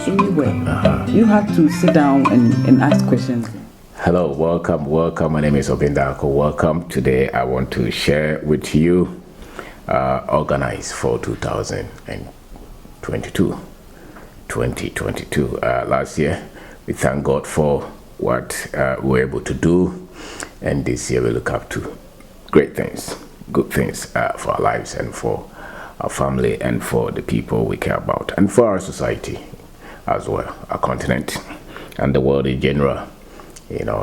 anywhere. You have to sit down and ask questions. Hello, welcome. My name is Obeng Darko. Welcome. Today I want to share with you Organise for 2022. Last year, we thank God for what we were able to do, and this year we look up to great things, good things for our lives and for our family and for the people we care about and for our society as well, our continent and the world in general.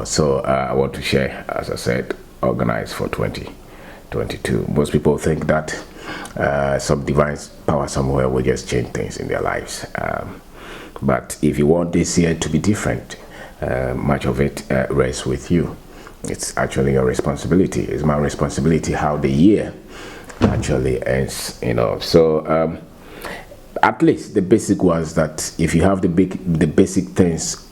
So I want to share, as I said, Organise for 2022. Most people think that some divine power somewhere will just change things in their lives. But if you want this year to be different, much of it rests with you. It's actually your responsibility. It's my responsibility how the year actually ends. So at least the basic was that if you have the basic things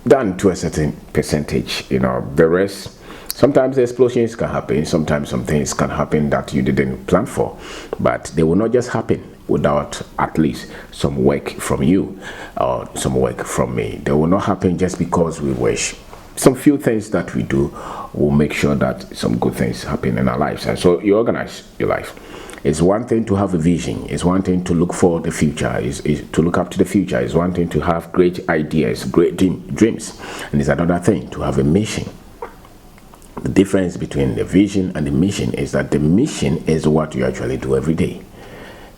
done to a certain percentage, the rest. Sometimes explosions can happen. Sometimes some things can happen that you didn't plan for, but they will not just happen without at least some work from you or some work from me. They will not happen just because we wish. Some few things that we do will make sure that some good things happen in our lives. And so you organize your life. It's one thing to have a vision. It's one thing to look for the future. Is to look up to the future. It's one thing to have great ideas, great dreams. And it's another thing to have a mission. The difference between the vision and the mission is that the mission is what you actually do every day.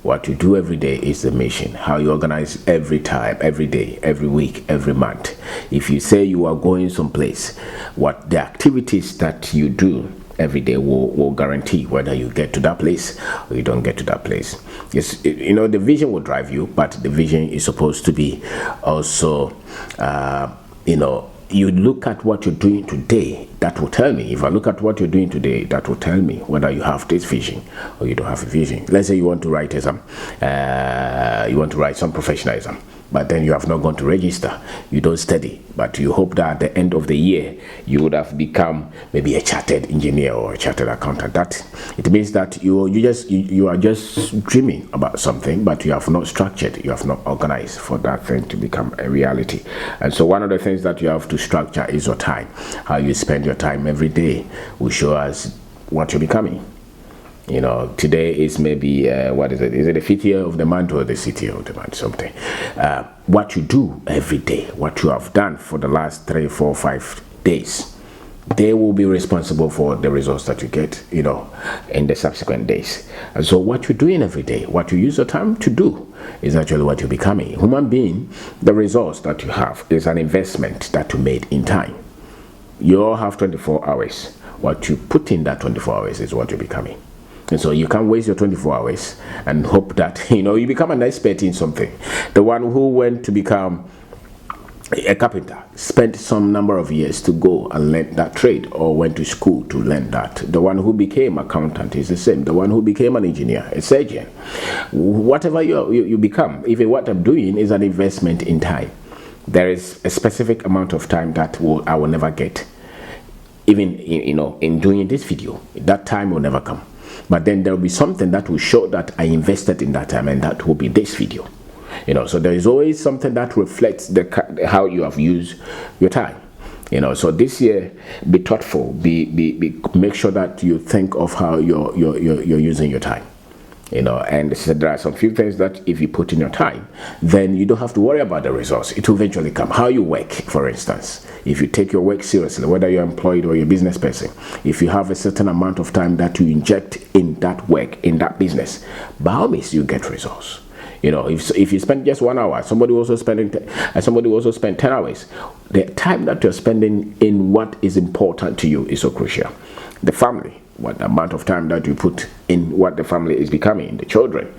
What you do every day is the mission. How you organize every time, every day, every week, every month. If you say you are going someplace, what the activities that you do every day will guarantee whether you get to that place or you don't get to that place. Yes, the vision will drive you, but the vision is supposed to be also, you look at what you're doing today, that will tell me. If I look at what you're doing today, that will tell me whether you have this vision or you don't have a vision. Let's say you want to write exam, you want to write some professional exam, but then you have not gone to register, you don't study, but you hope that at the end of the year you would have become maybe a chartered engineer or a chartered accountant. That it means that you are just dreaming about something, but you have not structured, you have not organized for that thing to become a reality. And so one of the things that you have to structure is your time. How you spend your time every day will show us what you're becoming. Today is maybe, what is it? Is it the 5th year of the month or the 6th year of the month? Something. What you do every day, what you have done for the last 3, 4, 5 days, they will be responsible for the results that you get, in the subsequent days. And so what you're doing every day, what you use your time to do, is actually what you're becoming. Human being, the results that you have is an investment that you made in time. You all have 24 hours. What you put in that 24 hours is what you're becoming. And so you can't waste your 24 hours and hope that, you become an expert in something. The one who went to become a carpenter spent some number of years to go and learn that trade, or went to school to learn that. The one who became accountant is the same. The one who became an engineer, a surgeon, whatever you become, even what I'm doing is an investment in time. There is a specific amount of time that I will never get. Even in doing this video, that time will never come. But then there will be something that will show that I invested in that time, and that will be this video. So there is always something that reflects how you have used your time. So this year, be thoughtful. Make sure that you think of how you're using your time. And so there are some few things that if you put in your time, then you don't have to worry about the results. It will eventually come. How you work, for instance. If you take your work seriously, whether you're employed or you're a business person, if you have a certain amount of time that you inject in that work, in that business, by all means, you get results. If you spend just 1 hour, somebody also spend 10 hours. The time that you're spending in what is important to you is so crucial. The family, what amount of time that you put in what the family is becoming, the children,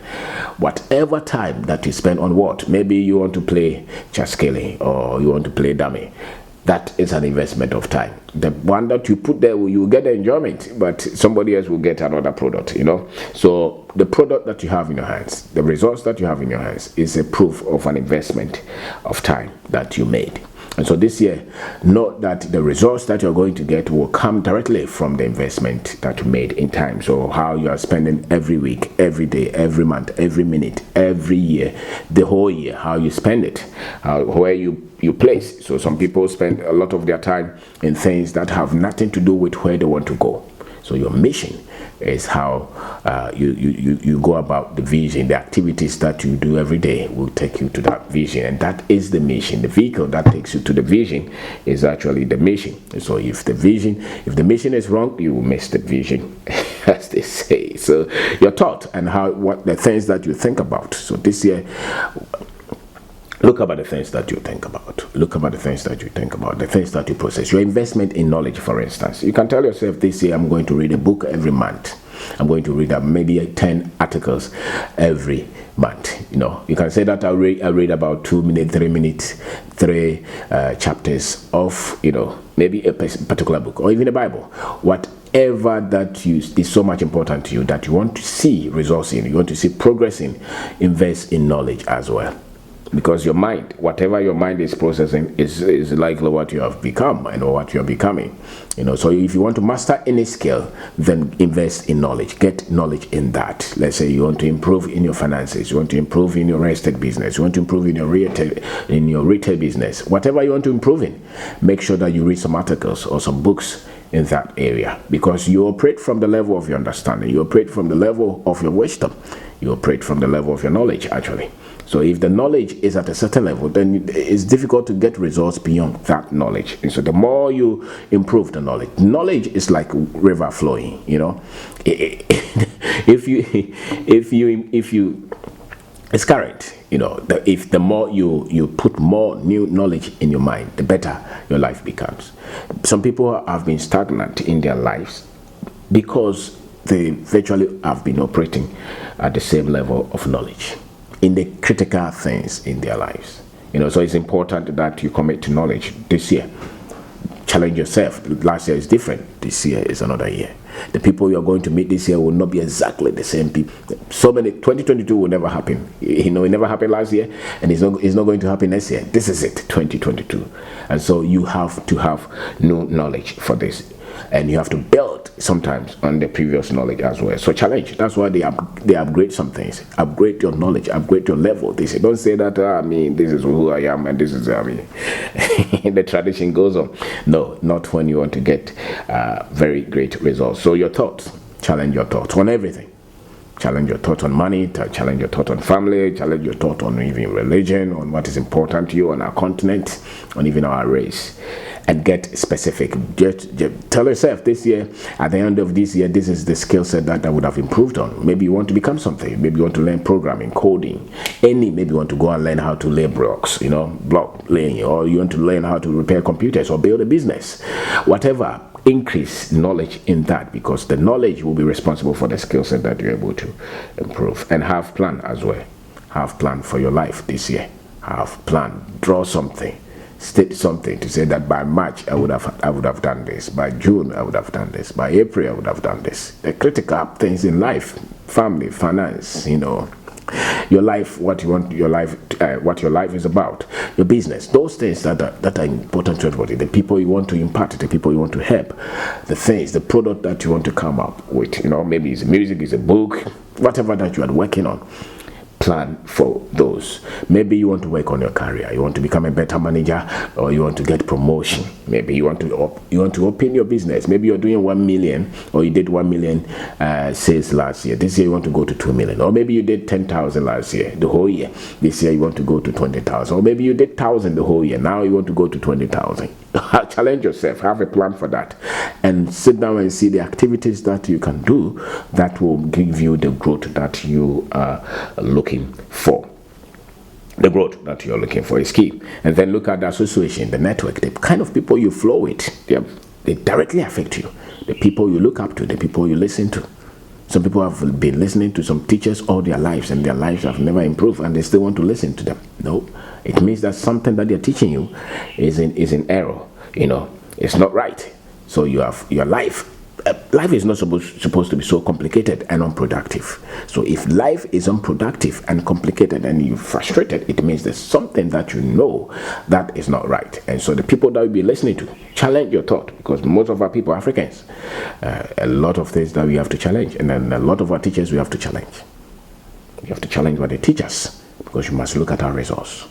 whatever time that you spend on what, maybe you want to play chaskele or you want to play dummy, that is an investment of time. The one that you put there, you will get the enjoyment, but somebody else will get another product, So the product that you have in your hands, the results that you have in your hands, is a proof of an investment of time that you made. And so this year, note that the results that you're going to get will come directly from the investment that you made in time. So how you are spending every week, every day, every month, every minute, every year, the whole year, how you spend it, where you place. So some people spend a lot of their time in things that have nothing to do with where they want to go. So your mission is how you go about the vision. The activities that you do every day will take you to that vision, and that is the mission. The vehicle that takes you to the vision is actually the mission. So if the mission is wrong, you will miss the vision, as they say. So your thought and what the things that you think about. So this year, look about the things that you think about. Look about the things that you think about, the things that you process. Your investment in knowledge, for instance. You can tell yourself this year, I'm going to read a book every month. I'm going to read maybe 10 articles every month. You can say that I read about 2 minutes, 3 minutes, 3 chapters of, maybe a particular book or even a Bible. Whatever that is so much important to you that you want to see results in, you want to see progress in, invest in knowledge as well. Because your mind, whatever your mind is processing, is likely what you have become and what you are becoming. So if you want to master any skill, then invest in knowledge. Get knowledge in that. Let's say you want to improve in your finances, you want to improve in your real estate business, you want to improve in your retail business. Whatever you want to improve in, make sure that you read some articles or some books in that area, because you operate from the level of your understanding, you operate from the level of your wisdom, you operate from the level of your knowledge, actually. So if the knowledge is at a certain level, then it's difficult to get results beyond that knowledge. And so the more you improve the knowledge is like a river flowing, if you it's current, if the more you put more new knowledge in your mind, the better your life becomes. Some people have been stagnant in their lives because they virtually have been operating at the same level of knowledge in the critical things in their lives. So it's important that you commit to knowledge this year. Challenge yourself. Last year is different. This year is another year. The people you're going to meet this year will not be exactly the same people. 2022 will never happen. It never happened last year, and it's not going to happen next year. This is it, 2022. And so you have to have new knowledge for this. And you have to build sometimes on the previous knowledge as well. So challenge. That's why they upgrade some things. Upgrade your knowledge. Upgrade your level. They say, don't say that. This is who I am, and this is the tradition goes on. No, not when you want to get very great results. So your thoughts. Challenge your thoughts on everything. Challenge your thought on money, challenge your thought on family, challenge your thought on even religion, on what is important to you, on our continent, on even our race. And get specific. Just tell yourself this year, at the end of this year, this is the skill set that I would have improved on. Maybe you want to become something. Maybe you want to learn programming, coding, maybe you want to go and learn how to lay blocks, block laying, or you want to learn how to repair computers or build a business. Whatever, increase knowledge in that, because the knowledge will be responsible for the skill set that you're able to improve. And have plan as well. Have plan for your life this year. Have plan. Draw something. State something to say that by March I would have done this, by June I would have done this, by April I would have done this. The critical things in life, family, finance, your life, what your life is about, your business, those things that are important to everybody, the people you want to impact, the people you want to help, the product that you want to come up with, maybe it's music, it's a book, whatever that you are working on. Plan for those. Maybe you want to work on your career, you want to become a better manager, or you want to get promotion. Maybe you want to open your business. Maybe you're doing 1 million, or you did 1 million sales last year. This year you want to go to 2 million, or maybe you did 10,000 last year, the whole year. This year you want to go to 20,000, or maybe you did 1,000 the whole year. Now you want to go to 20,000. Challenge yourself. Have a plan for that, and sit down and see the activities that you can do that will give you the growth that you are looking for. The growth that you're looking for is key. And then look at the association, the network, the kind of people you flow with. They directly affect you. The people you look up to, the people you listen to. Some people have been listening to some teachers all their lives, and their lives have never improved, and they still want to listen to them. No, it means that something that they're teaching you is in error. It's not right. So you have your life life is not supposed to be so complicated and unproductive. So if life is unproductive and complicated and you're frustrated, it means there's something that you know that is not right. And so the people that you'll be listening to, challenge your thought, because most of our people are Africans. A lot of things that we have to challenge, and then a lot of our teachers we have to challenge. You have to challenge what they teach us, because you must look at our results.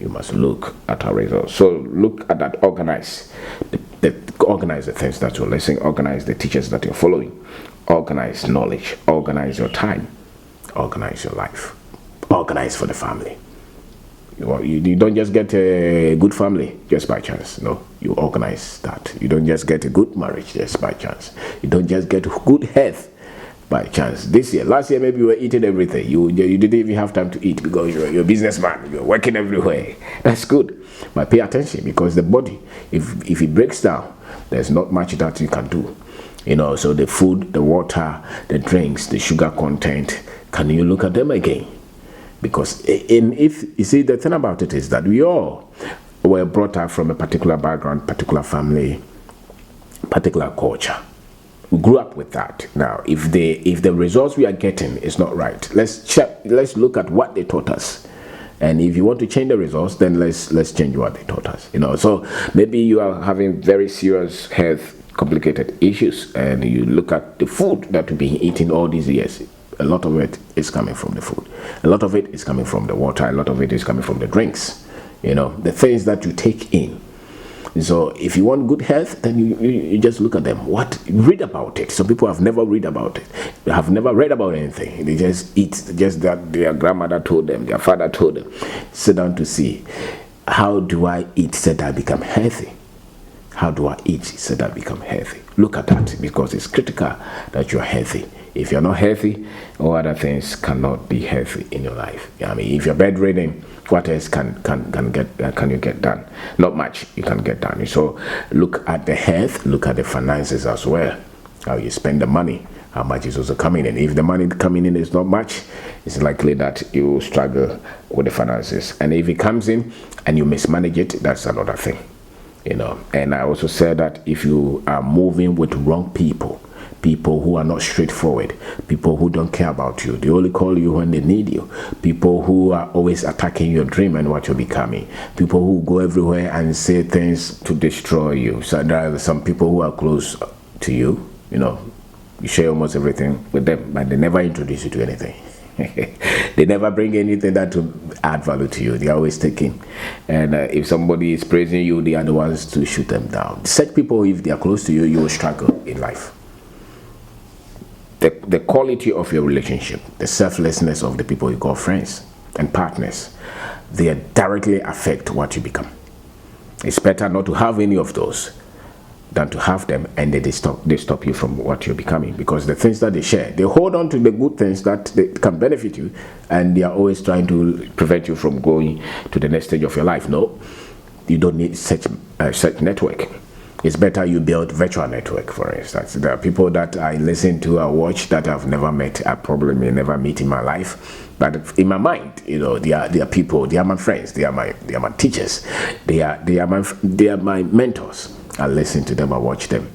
You must look at our results. So look at that. Organize. Organize the things that you're listening. Organize the teachers that you're following. Organize knowledge. Organize your time. Organize your life. Organize for the family. You don't just get a good family just by chance. No, you organize that. You don't just get a good marriage just by chance. You don't just get good health by chance. Last year, maybe you were eating everything. You didn't even have time to eat because you're a businessman. You're working everywhere. That's good. But pay attention, because the body, if it breaks down, there's not much that you can do. So the food, the water, the drinks, the sugar content, can you look at them again? Because if you see, the thing about it is that we all were brought up from a particular background, particular family, particular culture. We grew up with that. Now, if the results we are getting is not right, let's look at what they taught us. And if you want to change the results, then let's change what they taught us. So maybe you are having very serious health complicated issues, and you look at the food that you've been eating all these years. A lot of it is coming from the food. A lot of it is coming from the water. A lot of it is coming from the drinks. The things that you take in. So if you want good health, then you just look at them. Read about it. Some people have never read about it. They have never read about anything. They just eat just that their grandmother told them, their father told them. Sit down to see, how do I eat so that I become healthy? How do I eat so that I become healthy? Look at that, because it's critical that you're healthy. If you're not healthy, all other things cannot be healthy in your life. If you're bedridden, what else can you get done? Not much you can get done. So look at the health, look at the finances as well. How you spend the money, how much is also coming in. If the money coming in is not much, it's likely that you will struggle with the finances. And if it comes in and you mismanage it, that's another thing. And I also said that if you are moving with wrong people who are not straightforward, people who don't care about you, they only call you when they need you, people who are always attacking your dream and what you're becoming, people who go everywhere and say things to destroy you. So there are some people who are close to you, you share almost everything with them, but they never introduce you to anything. They never bring anything that will add value to you. They're always taking. And if somebody is praising you, they are the ones to shoot them down. Such people, if they are close to you, you will struggle in life. The quality of your relationship, the selflessness of the people you call friends and partners, they directly affect what you become. It's better not to have any of those than to have them and they stop you from what you're becoming, because the things that they share, they hold on to the good things that they can benefit you, and they are always trying to prevent you from going to the next stage of your life. No, you don't need such network. It's better you build virtual network. For instance, there are people that I listen to or watch that I've never met, I probably may never meet in my life, but in my mind, they are people, they are my friends, they are my teachers, they are my mentors. I listen to them, I watch them.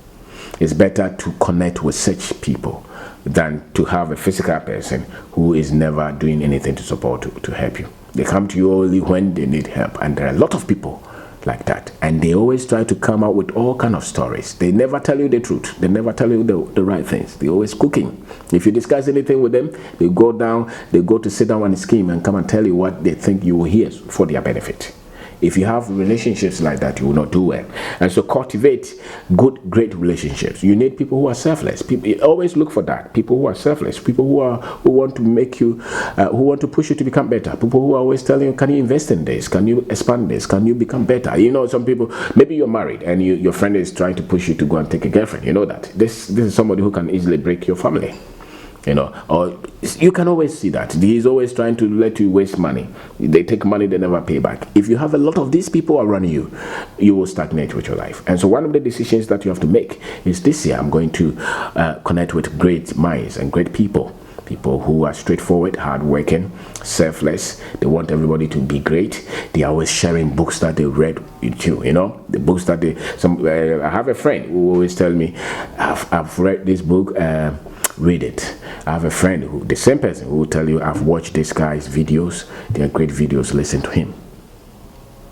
It's better to connect with such people than to have a physical person who is never doing anything to support to help you. They come to you only when they need help, and there are a lot of people like that, and they always try to come out with all kind of stories. They never tell you the truth. They never tell you the right things. They're always cooking. If you discuss anything with them, they go to sit down and scheme and come and tell you what they think you will hear for their benefit. If you have relationships like that, you will not do well. And so cultivate great relationships. You need people who are selfless. People always look for that. People who are selfless. People who want to make you, who want to push you to become better. People who are always telling you, can you invest in this? Can you expand this? Can you become better? Some people, maybe you're married and your friend is trying to push you to go and take a girlfriend. You know that. This is somebody who can easily break your family. Or you can always see that he's always trying to let you waste money. They take money, they never pay back. If you have a lot of these people around you, you will stagnate with your life. And so one of the decisions that you have to make is this year, I'm going to connect with great minds and great people People who are straightforward, hardworking, selfless. They want everybody to be great. They are always sharing books that they read with you. You know, the books that they. I have a friend who always tell me, "I've read this book. Read it." I have a friend who, the same person, who will tell you, "I've watched this guy's videos. They are great videos. Listen to him."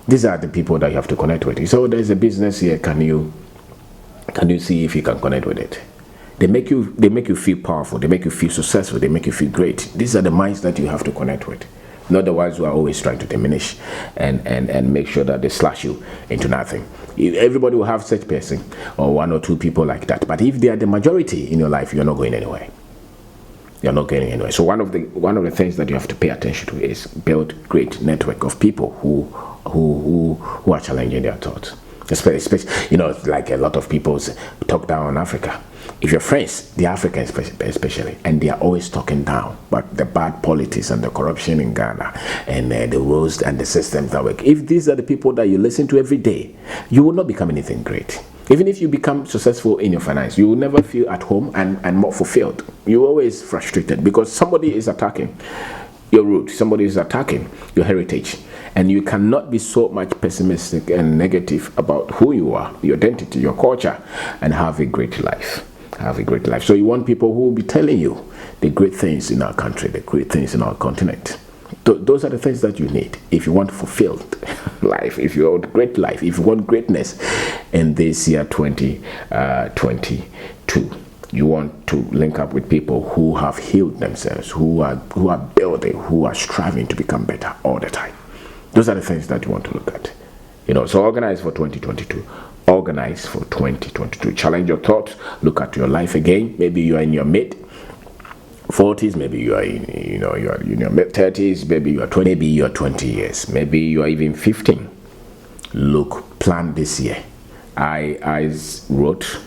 These are the people that you have to connect with. So there's a business here. Can you see if you can connect with it? They make you feel powerful. They make you feel successful. They make you feel great. These are the minds that you have to connect with, not the ones who are always trying to diminish and make sure that they slash you into nothing. Everybody will have such person or one or two people like that. But if they are the majority in your life, you're not going anywhere. You're not going anywhere. So one of the things that you have to pay attention to is build great network of people who are challenging their thoughts. Especially, you know, like a lot of people talk down on Africa. If your friends, the Africans especially, and they are always talking down about the bad politics and the corruption in Ghana and the rules and the systems that work. If these are the people that you listen to every day, you will not become anything great. Even if you become successful in your finance, you will never feel at home and more fulfilled. You're always frustrated because somebody is attacking your root, somebody is attacking your heritage. And you cannot be so much pessimistic and negative about who you are, your identity, your culture, and have a great life. Have a great life. So you want people who will be telling you the great things in our country, the great things in our continent. Those are the things that you need if you want fulfilled life, if you want great life, if you want greatness in this year 2022. You want to link up with people who have healed themselves, who are building, who are striving to become better all the time. Those are the things that you want to look at. You know, so organize for 2022. Organize for 2022. Challenge your thoughts. Look at your life again. Maybe you are in your mid-40s. Maybe you are in your mid-30s. Maybe you are 20. Maybe you are 20 years. Maybe you are even 15. Look, plan this year. I wrote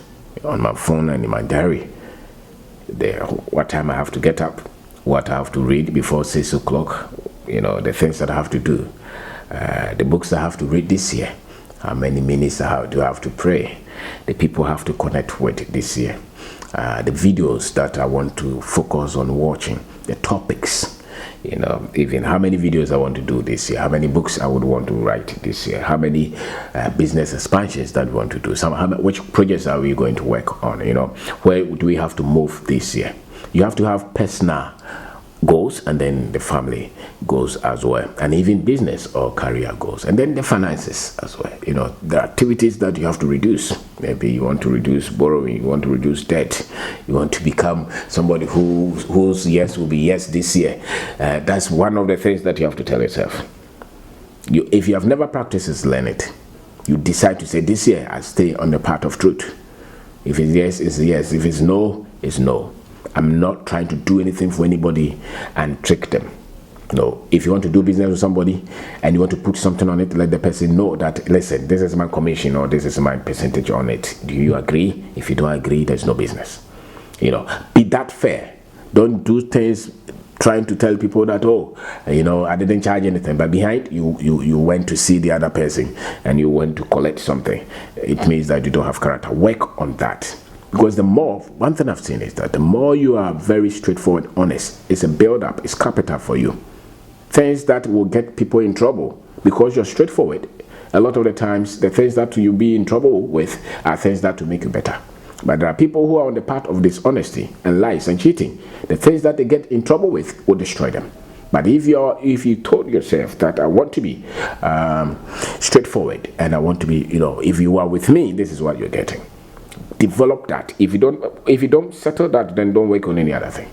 on my phone and in my diary what time I have to get up, what I have to read before 6 o'clock. You know, the things that I have to do. The books I have to read this year, how many minutes do I have to pray, the people I have to connect with this year, the videos that I want to focus on watching, the topics, you know, even how many videos I want to do this year, how many books I would want to write this year, how many business expansions that we want to do, which projects are we going to work on, you know, where do we have to move this year. You have to have personal goals and then the family goals as well, and even business or career goals, and then the finances as well. You know, the activities that you have to reduce. Maybe you want to reduce borrowing, you want to reduce debt, you want to become somebody whose yes will be yes this year. That's one of the things that you have to tell yourself. If you have never practiced this, learn it. You decide to say, this year I stay on the path of truth. If it's yes, it's yes. If it's no, it's no. I'm not trying to do anything for anybody and trick them. No, if you want to do business with somebody and you want to put something on it, let the person know that, listen, this is my commission or this is my percentage on it. Do you agree? If you don't agree, there's no business. You know, be that fair. Don't do things trying to tell people that, oh, you know, I didn't charge anything, but behind you went to see the other person and you went to collect something. It means that you don't have character. Work on that. Because one thing I've seen is that the more you are very straightforward, honest, it's a build-up, it's capital for you. Things that will get people in trouble because you're straightforward. A lot of the times, the things that you be in trouble with are things that will make you better. But there are people who are on the path of dishonesty and lies and cheating. The things that they get in trouble with will destroy them. But if you told yourself that I want to be straightforward and I want to be, you know, if you are with me, this is what you're getting. Develop that. If you don't settle that, then don't work on any other thing,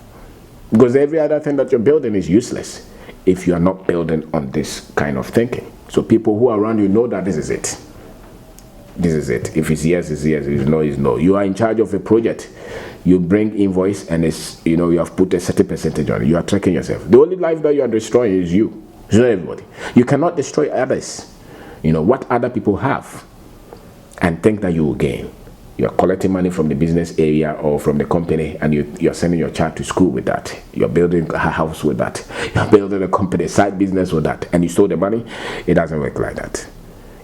because every other thing that you're building is useless if you are not building on this kind of thinking. So people who are around you know that this is it. This is it. If it's yes, it's yes. If it's no, it's no. You are in charge of a project. You bring invoice and it's, you know, you have put a certain percentage on it. You are tracking yourself. The only life that you are destroying is you. It's not everybody. You cannot destroy others. You know what other people have and think that you will gain. You're collecting money from the business area or from the company and you're sending your child to school with that. You're building a house with that. You're building a company, side business with that. And you stole the money. It doesn't work like that.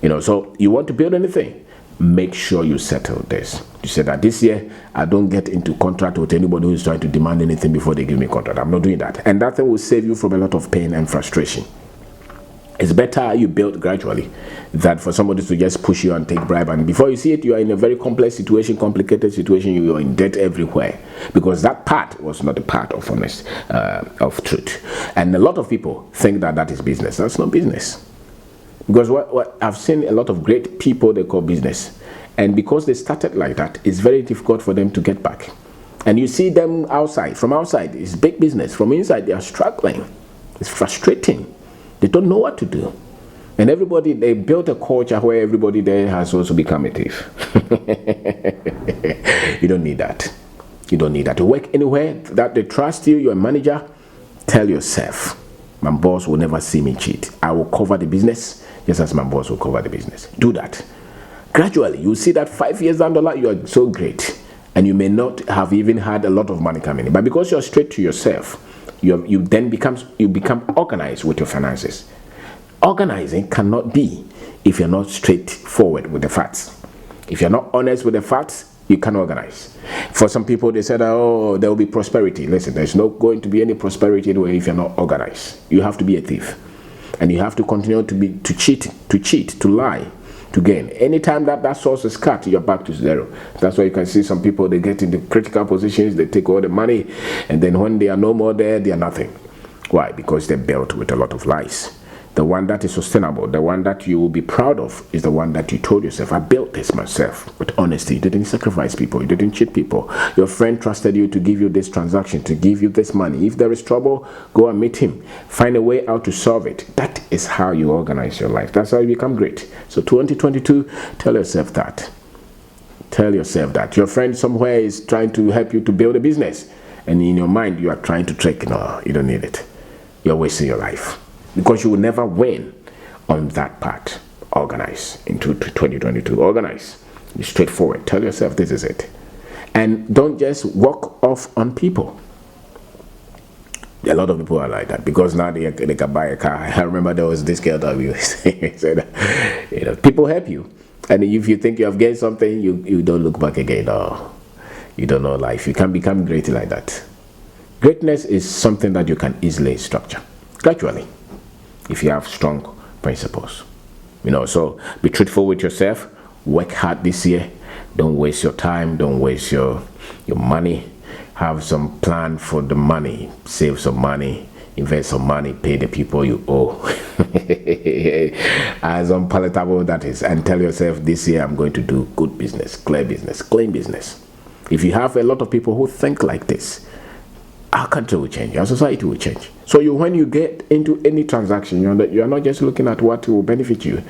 You know, so you want to build anything, make sure you settle this. You say that this year I don't get into contract with anybody who is trying to demand anything before they give me contract. I'm not doing that. And that thing will save you from a lot of pain and frustration. It's better you build gradually than for somebody to just push you and take bribe, and before you see it, you are in a very complex situation, complicated situation. You are in debt everywhere, because that part was not a part of of truth. And a lot of people think that that is business. That's not business. Because what I've seen a lot of great people they call business, and because they started like that, it's very difficult for them to get back. And you see them outside. From outside, it's big business. From inside, they are struggling. It's frustrating. They don't know what to do. And everybody, they built a culture where everybody there has also become a thief. You don't need that. You don't need that. To work anywhere that they trust you, you're a manager, tell yourself, my boss will never see me cheat. I will cover the business just as my boss will cover the business. Do that. Gradually, you'll see that 5 years down the line, you are so great. And you may not have even had a lot of money coming in. But because you're straight to yourself, you then become organized with your finances. Organizing cannot be if you're not straightforward with the facts. If you're not honest with the facts, you can't organize. For some people, they said, oh, there will be prosperity. Listen, there's not going to be any prosperity anyway if you're not organized. You have to be a thief. And you have to continue to cheat, to lie, to gain. Anytime that source is cut, you're back to zero. That's why you can see some people, they get into critical positions, they take all the money, and then when they are no more there, they are nothing. Why? Because they're built with a lot of lies. The one that is sustainable, the one that you will be proud of, is the one that you told yourself, I built this myself with honesty. You didn't sacrifice people. You didn't cheat people. Your friend trusted you to give you this transaction, to give you this money. If there is trouble, go and meet him. Find a way out to solve it. That is how you organize your life. That's how you become great. So 2022, tell yourself that. Tell yourself that. Your friend somewhere is trying to help you to build a business, and in your mind, you are trying to trick. No, you don't need it. You're wasting your life. Because you will never win on that part. Organize into 2022. Organize. Be straightforward. Tell yourself this is it. And don't just walk off on people. A lot of people are like that because now they can buy a car. I remember there was this girl that we said, people help you. And if you think you have gained something, you don't look back again. No, you don't know life. You can become great like that. Greatness is something that you can easily structure gradually, if you have strong principles. So be truthful with yourself. Work hard this year. Don't waste your time. Don't waste your money. Have some plan for the money. Save some money. Invest some money. Pay the people you owe. As unpalatable that is. And tell yourself, this year I'm going to do good business, clear business, clean business. If you have a lot of people who think like this, our country will change, our society will change. So when you get into any transaction, you are not just looking at what will benefit you,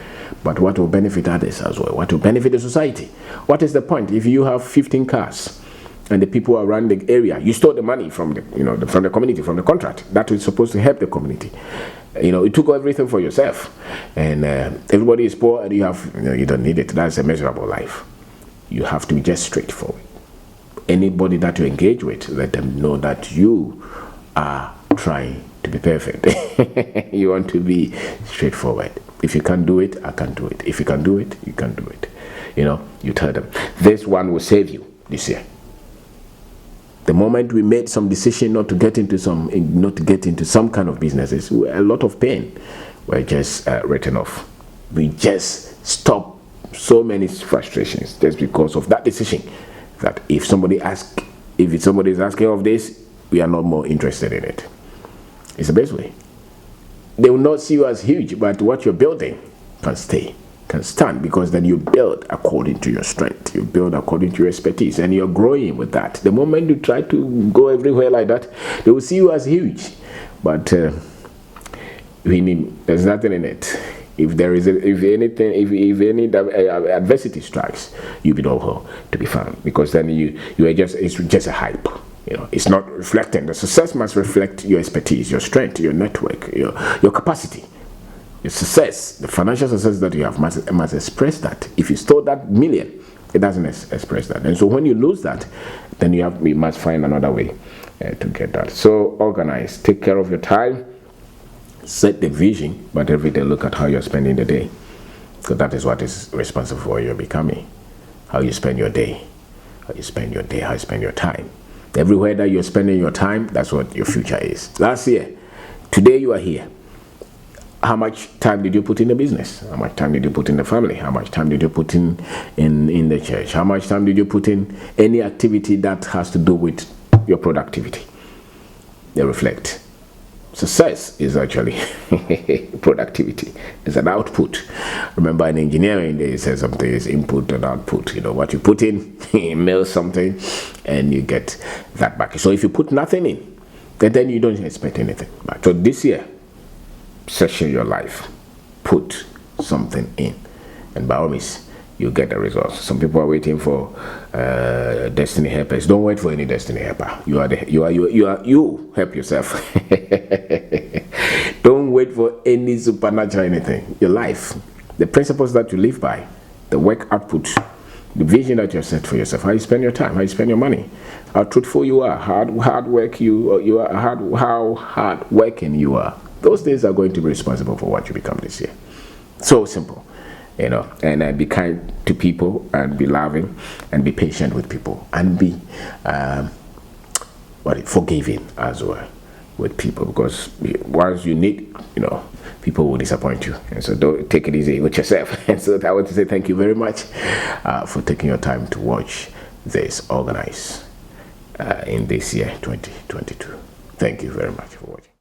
but what will benefit others as well, what will benefit the society. What is the point? If you have 15 cars and the people around the area, you stole the money from the community, from the contract that is supposed to help the community. You took everything for yourself, and everybody is poor, and you don't need it. That's a miserable life. You have to be just straightforward. Anybody that you engage with, let them know that you are trying to be perfect. You want to be straightforward. If you can't do it, I can't do it. If you can do it, you can do it. You tell them, this one will save you this year. The moment we made some decision not to get into some kind of businesses, a lot of pain were just written off. We just stopped so many frustrations just because of that decision. That if somebody is asking of this, we are not more interested in it. It's the best way. They will not see you as huge, but what you're building can stand, because then you build according to your strength. You build according to your expertise, and you're growing with that. The moment you try to go everywhere like that, they will see you as huge, but there's nothing in it. If any adversity strikes, you be nowhere to be found, because then it's just a hype. It's not reflecting. The success must reflect your expertise, your strength, your network, your capacity. Your success, the financial success that you have must express that. If you stole that million, it doesn't express that. And so when you lose that, then we must find another way to get that. So organize, take care of your time. Set the vision, but every day look at how you're spending the day. So that is what is responsible for your becoming. how you spend your day. How you spend your day, how you spend your time. Everywhere that you're spending your time, that's what your future is. Last year, today you are here. How much time did you put in the business? How much time did you put in the family? How much time did you put in the church? How much time did you put in any activity that has to do with your productivity? They reflect. Success is actually productivity. It's an output. Remember in engineering, they say something is input and output. You know, what you put in, you mail something, and you get that back. So if you put nothing in, then you don't expect anything back. So this year, section your life, put something in, and by all means, you get the results. Some people are waiting for destiny helpers. Don't wait for any destiny helper. You help yourself. Don't wait for any supernatural anything. Your life, the principles that you live by, the work output, the vision that you have set for yourself, how you spend your time, how you spend your money, how truthful you are, how hard working you are. Those things are going to be responsible for what you become this year. So simple, you know. And be kind to people, and be loving, and be patient with people, and be forgiving as well with people, because once you need, you know, people will disappoint you, and so don't take it easy with yourself. And so I want to say thank you very much for taking your time to watch this Organize in this year 2022. Thank you very much for watching.